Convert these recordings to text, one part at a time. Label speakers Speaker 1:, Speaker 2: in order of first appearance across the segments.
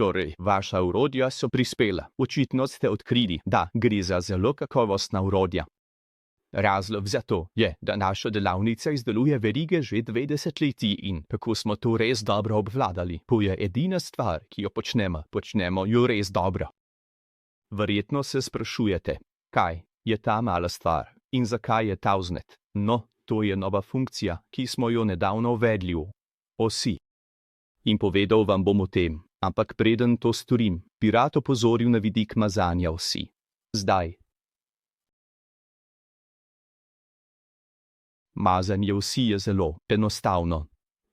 Speaker 1: Torej, vaša orodja so prispela. Očitno ste odkrili, da gre za zelo kakovostna orodja. Razlog za to je, da naša delavnica izdeluje verige že 2 desetletji in kako smo to res dobro obvladali. To je edina stvar, ki jo počnemo jo res dobro. Verjetno se sprašujete, kaj je ta mala stvar in zakaj je ta vznet. No, to je nova funkcija, ki smo jo nedavno uvedli v osi. In povedal vam bom o tem, ampak preden to storim, bi rad opozoril na vidik mazanja osi. Zdaj. Mazanje osi je zelo enostavno.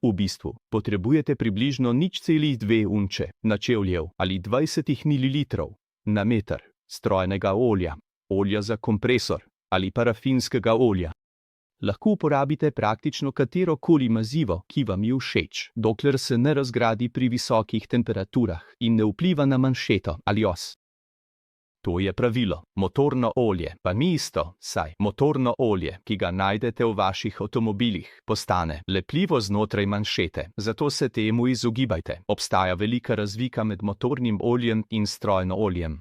Speaker 1: V bistvu potrebujete približno 0,2 unče načevljev ali 20 ml na meter strojnega olja za kompresor ali parafinskega olja. Lahko uporabite praktično katerokoli mazivo, ki vam je všeč, dokler se ne razgradi pri visokih temperaturah in ne vpliva na manšeto ali os. To je pravilo. Motorno olje pa ni isto, saj motorno olje, ki ga najdete v vaših avtomobilih, postane lepljivo znotraj manšete, zato se temu izogibajte. Obstaja velika razlika med motornim oljem in strojno oljem.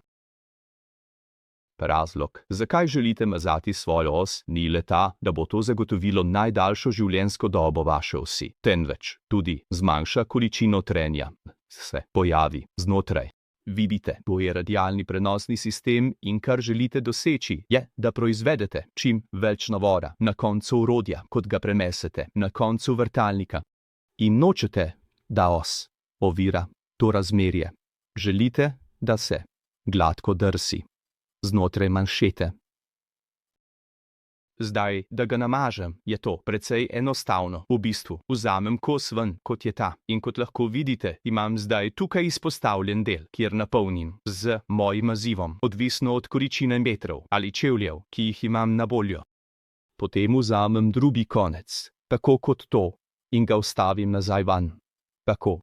Speaker 1: Razlog, zakaj želite mazati svojo os, ni le ta, da bo to zagotovilo najdaljšo življenjsko dobo vaše osi, temveč tudi zmanjša količino trenja, se pojavi znotraj. Vidite, to je radialni prenosni sistem in kar želite doseči, je, da proizvedete čim več navora na koncu orodja, kot ga prenesete na koncu vrtalnika. In nočete, da os ovira to razmerje. Želite, da se gladko drsi znotraj manšete. Zdaj, da ga namažem, je to precej enostavno. V bistvu, vzamem kos ven, kot je ta, in kot lahko vidite, imam zdaj tukaj izpostavljen del, kjer napolnim z mojim mazivom, odvisno od količine metrov ali čevljev, ki jih imam na voljo. Potem vzamem drugi konec, tako kot to, in ga vstavim nazaj van. Tako.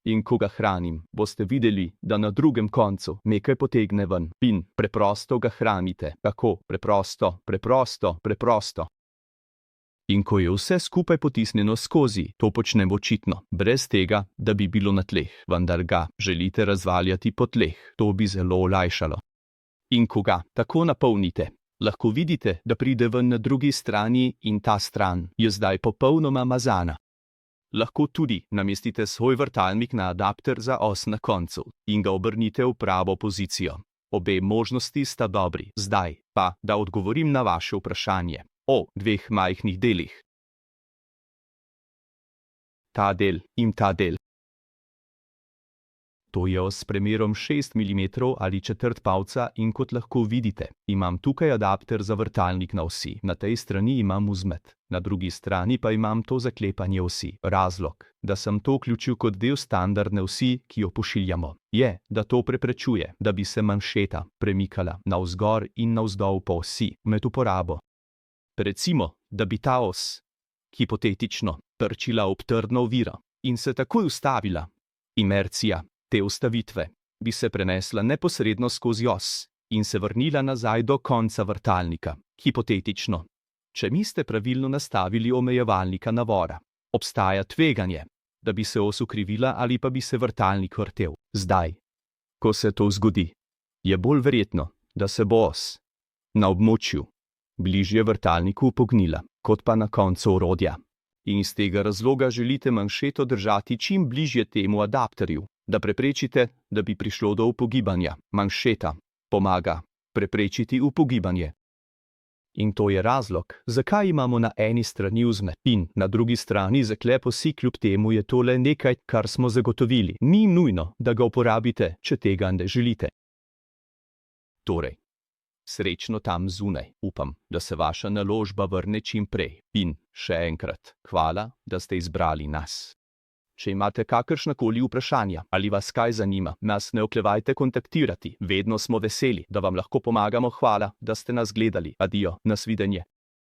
Speaker 1: In ko ga hranim, boste videli, da na drugem koncu nekaj potegne ven in preprosto ga hranite. Tako, preprosto. In ko je vse skupaj potisnjeno skozi, to počnem očitno, brez tega, da bi bilo na tleh, vendar ga želite razvaljati po tleh, to bi zelo olajšalo. In ko ga tako napolnite, lahko vidite, da pride ven na drugi strani in ta stran je zdaj popolnoma mazana. Lahko tudi namestite svoj vrtalnik na adapter za os na koncu in ga obrnite v pravo pozicijo. Obe možnosti sta dobri. Zdaj pa, da odgovorim na vaše vprašanje o 2 majhnih delih. Ta del in ta del. To je os s premerom 6 mm ali četrt palca in kot lahko vidite, imam tukaj adapter za vrtalnik na osi. Na tej strani imam vzmet, na drugi strani pa imam to zaklepanje osi. Razlog, da sem to vključil kot del standardne osi, ki jo pošiljamo, je, da to preprečuje, da bi se manšeta premikala navzgor in navzdol po osi med uporabo. Recimo, da bi ta os hipotetično trčila ob trdno oviro in se takoj ustavila. Inercija te ustavitve bi se prenesla neposredno skozi os in se vrnila nazaj do konca vrtalnika. Hipotetično, če niste pravilno nastavili omejevalnika navora, obstaja tveganje, da bi se os ukrivila ali pa bi se vrtalnik vrtel. Zdaj, ko se to zgodi, je bolj verjetno, da se bo os na območju bližje vrtalniku upognila, kot pa na koncu orodja. In iz tega razloga želite manšeto držati čim bližje temu adapterju, da preprečite, da bi prišlo do upogibanja. Manšeta pomaga preprečiti upogibanje. In to je razlog, zakaj imamo na eni strani vzmet in na drugi strani zaklep osi. Kljub temu je to le nekaj, kar smo zagotovili. Ni nujno, da ga uporabite, če tega ne želite. Torej, srečno tam zunaj. Upam, da se vaša naložba vrne čim prej. In še enkrat, hvala, da ste izbrali nas. Če imate kakršnakoli vprašanja ali vas kaj zanima, nas ne oklevajte kontaktirati. Vedno smo veseli, da vam lahko pomagamo. Hvala, da ste nas gledali. Adijo, nasvidenje.